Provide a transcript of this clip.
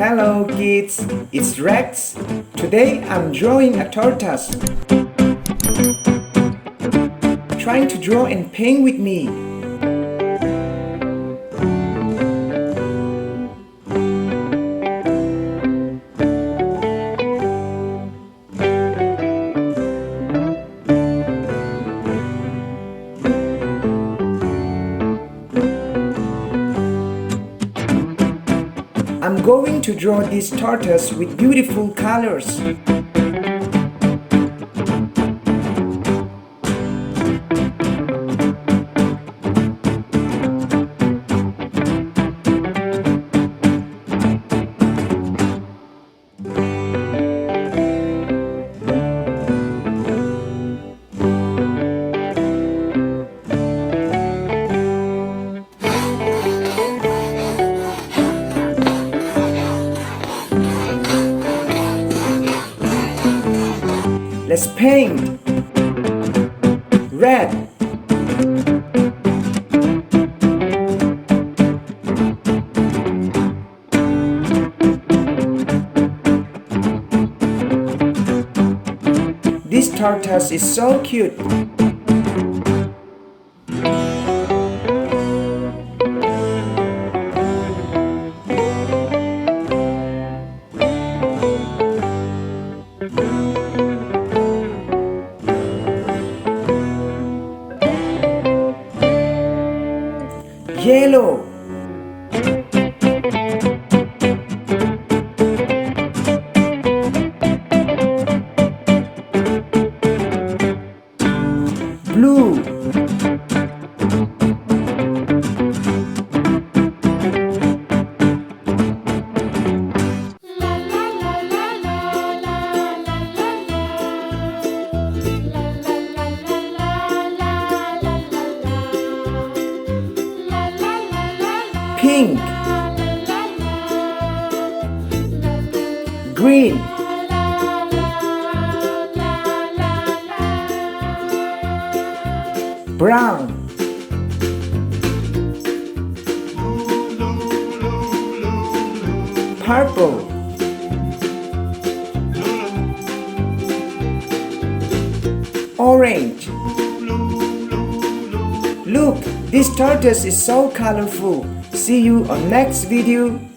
Hello kids, it's Rex. Today I'm drawing a tortoise. Trying to draw and paint with me. I'm going to draw this tortoise with beautiful colors. Let's paint. Red. This tortoise is so cute. Yellow. Blue. Pink. Green. Brown. Purple. Orange. Look, this tortoise is so colorful. See you on next video.